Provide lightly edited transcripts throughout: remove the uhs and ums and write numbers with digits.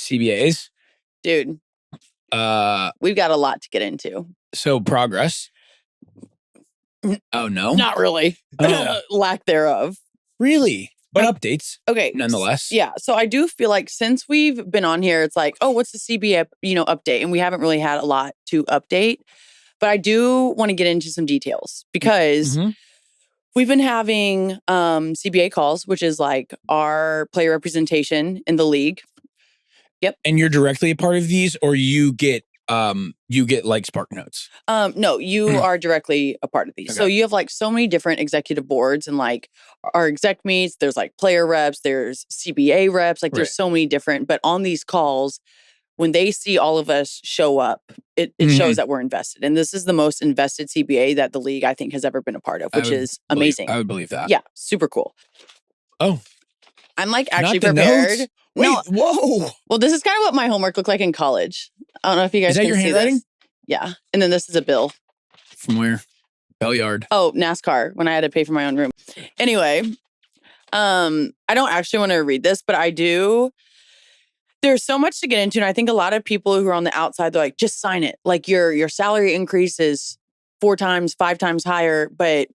CBAs. Dude, we've got a lot to get into. So progress. Oh, no? Not really. Lack thereof. Really? But updates. Okay. Nonetheless. Yeah. So I do feel like since we've been on here, it's like, oh, what's the CBA, update? And we haven't really had a lot to update. But I do want to get into some details because we've been having CBA calls, which is like our player representation in the league. Yep. And you're directly a part of these, or you get like Spark Notes? No, you are directly a part of these. Okay. So you have like so many different executive boards and like our exec meets, there's like player reps, there's CBA reps, like there's so many different, but on these calls, when they see all of us show up, it shows that we're invested. And this is the most invested CBA that the league, I think, has ever been a part of, which is amazing. I would believe that. Yeah, super cool. Oh. I'm like actually prepared. Notes? Wait, no. Whoa. Well, this is kind of what my homework looked like in college. I don't know if you guys can see this. Is that your handwriting? Yeah. And then this is a bill. From where? Bellyard. Oh, NASCAR, when I had to pay for my own room. Anyway, I don't actually want to read this, but I do. There's so much to get into. And I think a lot of people who are on the outside, they're like, just sign it. Like your salary increase is 4 times, 5 times higher, but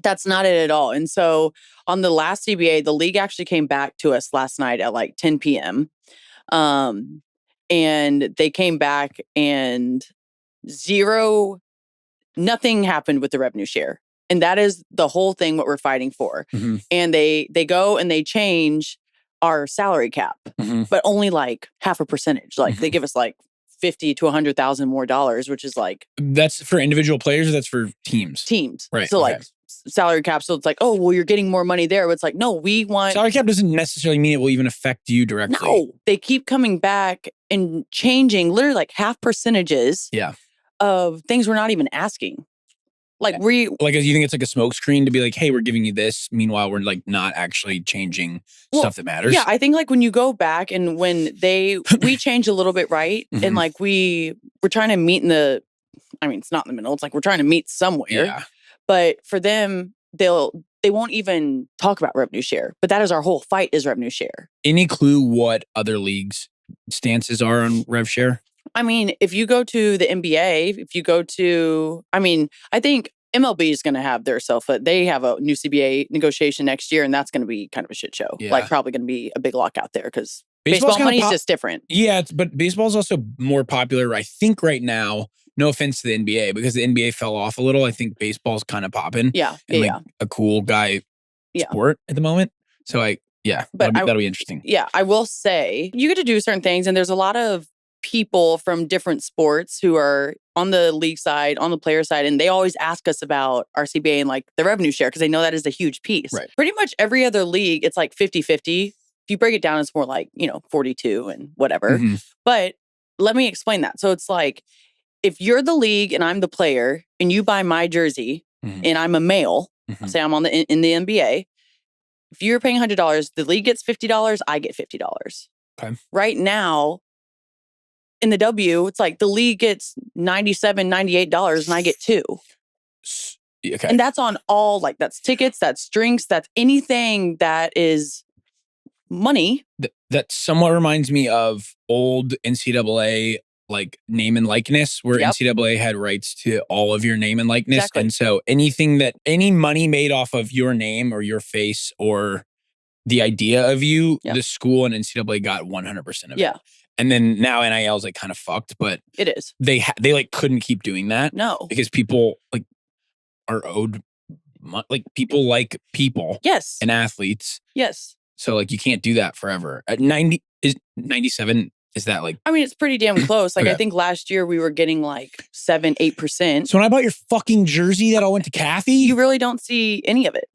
that's not it at all. And so on the last CBA, the league actually came back to us last night at like 10 p.m. And they came back and nothing happened with the revenue share. And that is the whole thing, what we're fighting for. And they go and they change our salary cap, but only like half a percentage. Like they give us like 50 to 100,000 more dollars, which is like. That's for individual players or that's for teams? Teams. Right. So like salary cap. So it's like, oh, well, you're getting more money there. But it's like, no, we want. Salary cap doesn't necessarily mean it will even affect you directly. No, they keep coming back and changing literally like half percentages of things we're not even asking. Like you think it's like a smoke screen to be like, hey, we're giving you this. Meanwhile, we're like not actually changing stuff that matters. Yeah, I think like when you go back and when we changed a little bit, right? And like we're trying to meet it's not in the middle. It's like we're trying to meet somewhere. Yeah. But for them, they won't even talk about revenue share. But that is our whole fight is revenue share. Any clue what other leagues' stances are on rev share? I mean, if you go to the NBA, I think MLB is going to have their they have a new CBA negotiation next year, and that's going to be kind of a shit show. Yeah. Like probably going to be a big lockout there because baseball money is just different. Yeah, but baseball is also more popular, I think, right now. No offense to the NBA, because the NBA fell off a little. I think baseball's kind of popping. Yeah, a cool guy sport at the moment. So that'll be interesting. Yeah, I will say you get to do certain things, and there's a lot of people from different sports who are on the league side, on the player side, and they always ask us about our CBA and like the revenue share because they know that is a huge piece. Right. Pretty much every other league, it's like 50-50. If you break it down, it's more like, 42 and whatever. But let me explain that. So it's like, if you're the league and I'm the player and you buy my jersey and I'm a male, say I'm in the NBA, if you're paying $100, the league gets $50, I get $50. Okay. Right now, in the W, it's like the league gets $97, $98 and I get $2. Okay. And that's on all, like that's tickets, that's drinks, that's anything that is money. That somewhat reminds me of old NCAA like name and likeness, where NCAA had rights to all of your name and likeness. Exactly. And so any money made off of your name or your face or the idea of you, the school and NCAA got 100% of it. Yeah. And then now NIL is like kind of fucked, but it is. They like couldn't keep doing that. No. Because people like are owed like people like people. Yes. And athletes. Yes. So like you can't do that forever. At 97 is that like... I mean, it's pretty damn close. Like, I think last year we were getting like 7-8%. So when I bought your fucking jersey that all went to Kathy? You really don't see any of it.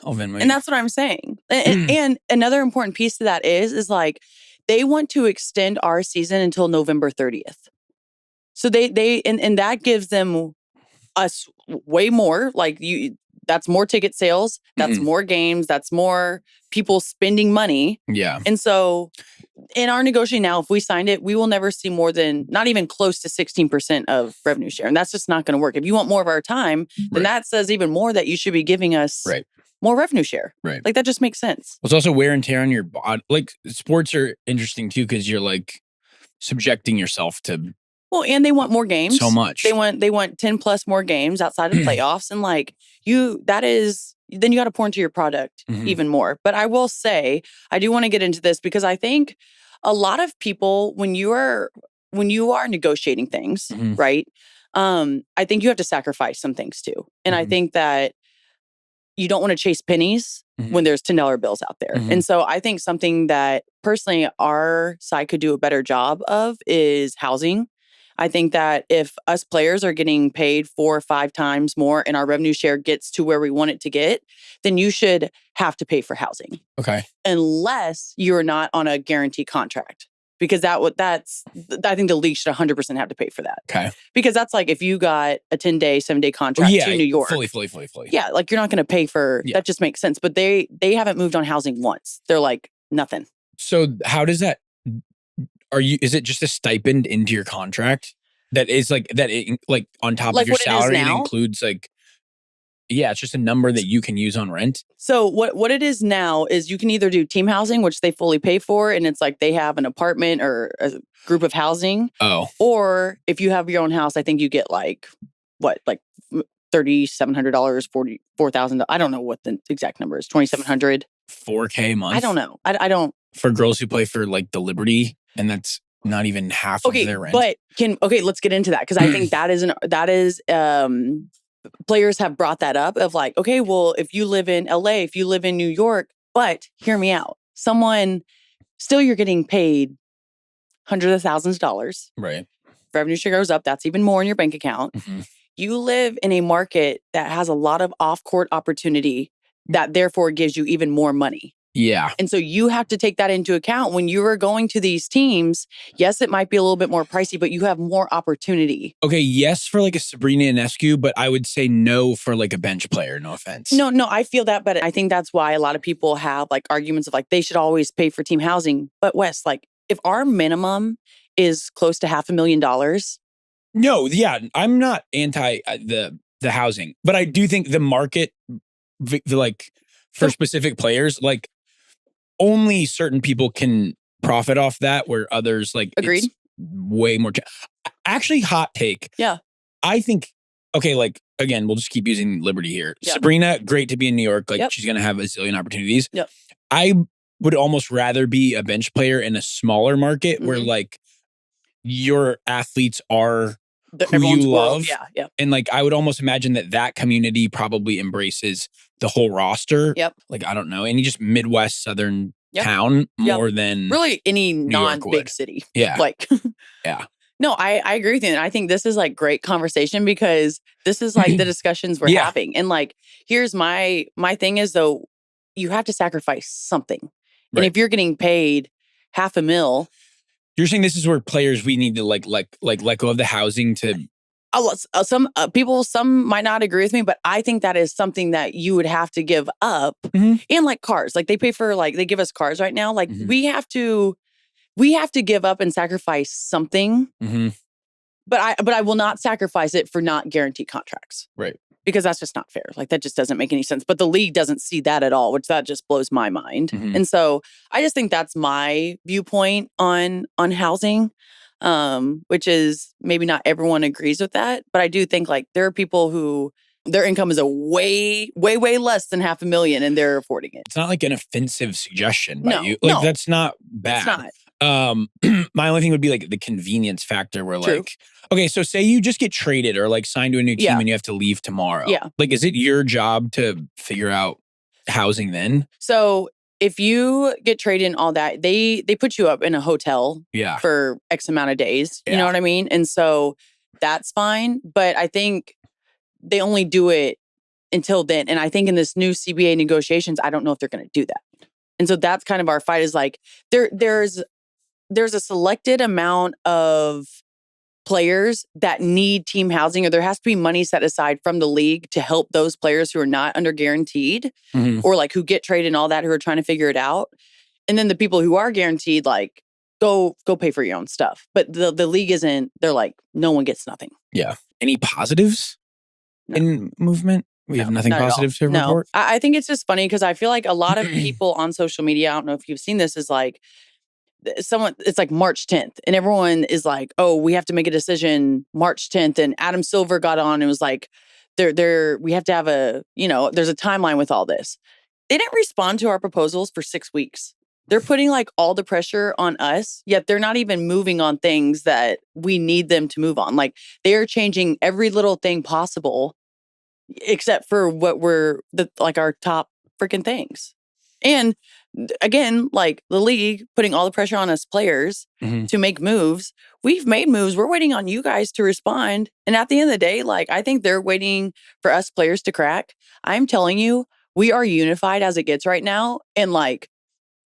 Oh, Venmo. And that's what I'm saying. And another important piece to that is like, they want to extend our season until November 30th. So and that gives them us way more. Like that's more ticket sales. That's more games. That's more people spending money. Yeah. And so in our negotiation now, if we signed it, we will never see more than not even close to 16% of revenue share. And that's just not going to work. If you want more of our time, then that says even more that you should be giving us more revenue share. Right. Like that just makes sense. It's also wear and tear on your body. Like sports are interesting too because you're like subjecting yourself to. Well, and they want more games. So much. They want 10 plus more games outside of playoffs. And like then you got to pour into your product even more. But I will say, I do want to get into this because I think a lot of people, when you are negotiating things, right? I think you have to sacrifice some things too. And I think that you don't want to chase pennies when there's $10 bills out there. And so I think something that personally our side could do a better job of is housing. I think that if us players are getting paid 4 or 5 times more and our revenue share gets to where we want it to get, then you should have to pay for housing. Okay. Unless you're not on a guarantee contract. Because I think the league should 100% have to pay for that. Okay. Because that's like if you got a 10-day, 7-day contract to New York. Fully. Yeah, like you're not going to pay for, that just makes sense. But they haven't moved on housing once. They're like, nothing. So how does that, is it just a stipend into your contract that is like, on top of your salary, it includes like, it's just a number that you can use on rent? So what it is now is you can either do team housing, which they fully pay for, and it's like they have an apartment or a group of housing. Oh. Or if you have your own house, I think you get like $3,700, $4,000. I don't know what the exact number is. $2,700. $4K a month? I don't know. I don't. For girls who play for like the Liberty, and that's not even half of their rent. But let's get into that because I think that is players have brought that up of like, okay, well, if you live in LA, if you live in New York, but hear me out. You're getting paid hundreds of thousands of dollars. Right. Revenue share goes up. That's even more in your bank account. You live in a market that has a lot of off-court opportunity that therefore gives you even more money. Yeah. And so you have to take that into account when you are going to these teams. Yes, it might be a little bit more pricey, but you have more opportunity. Okay, yes for like a Sabrina Ionescu, but I would say no for like a bench player. No offense. No, I feel that, but I think that's why a lot of people have like arguments of like they should always pay for team housing. But Wes, like if our minimum is close to $500,000. No, yeah, I'm not anti the housing, but I do think the market, for specific players, like only certain people can profit off that, where others like agreed. It's way more. Actually, hot take. Yeah, I think. Okay, like again, we'll just keep using Liberty here. Yep. Sabrina, great to be in New York. Like she's gonna have a zillion opportunities. Yep. I would almost rather be a bench player in a smaller market where like your athletes are who you love. Yeah. And like, I would almost imagine that community probably embraces the whole roster. Yep. Like, I don't know, any just Midwest Southern town more than really any non-big would. city. Yeah. Like, yeah. No, I agree with you. And I think this is like great conversation because this is like the discussions we're having. And like, here's my thing is though, you have to sacrifice something. Right. And if you're getting paid $500,000. You're saying this is where players, we need to like let go of the housing to. Some people, some might not agree with me, but I think that is something that you would have to give up. And like cars, like they pay for, like they give us cars right now. Like we have to give up and sacrifice something. But I will not sacrifice it for not guaranteed contracts. Right. Because that's just not fair. Like that just doesn't make any sense. But the league doesn't see that at all, which that just blows my mind. And so I just think that's my viewpoint on housing, which is maybe not everyone agrees with that. But I do think like there are people who their income is a way less than $500,000 and they're affording it. It's not like an offensive suggestion by you. No. That's not bad. It's not. My only thing would be like the convenience factor where like, okay, so say you just get traded or like signed to a new team and you have to leave tomorrow. Yeah. Like, is it your job to figure out housing then? So if you get traded and all that, they put you up in a hotel for X amount of days. You know what I mean? And so that's fine. But I think they only do it until then. And I think in this new CBA negotiations, I don't know if they're going to do that. And so that's kind of our fight is like, there's a selected amount of players that need team housing, or there has to be money set aside from the league to help those players who are not under guaranteed or like who get traded and all that, who are trying to figure it out. And then the people who are guaranteed, like go pay for your own stuff. But the league isn't, they're like, no one gets nothing. Yeah. Any positives in movement? We have nothing positive to No. report. I think it's just funny because I feel like a lot of people on social media, I don't know if you've seen this, is like it's like March 10th and everyone is like, oh, we have to make a decision March 10th. And Adam Silver got on and was like, we have to have there's a timeline with all this. They didn't respond to our proposals for 6 weeks. They're putting like all the pressure on us, yet they're not even moving on things that we need them to move on. Like they are changing every little thing possible, except for what our top freaking things. And again, like the league putting all the pressure on us players to make moves. We've made moves. We're waiting on you guys to respond. And at the end of the day, like I think they're waiting for us players to crack. I'm telling you, we are unified as it gets right now. And like,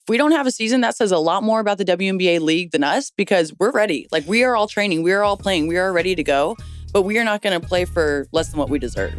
if we don't have a season, that says a lot more about the WNBA league than us because we're ready. Like we are all training, we are all playing, we are ready to go, but we are not going to play for less than what we deserve.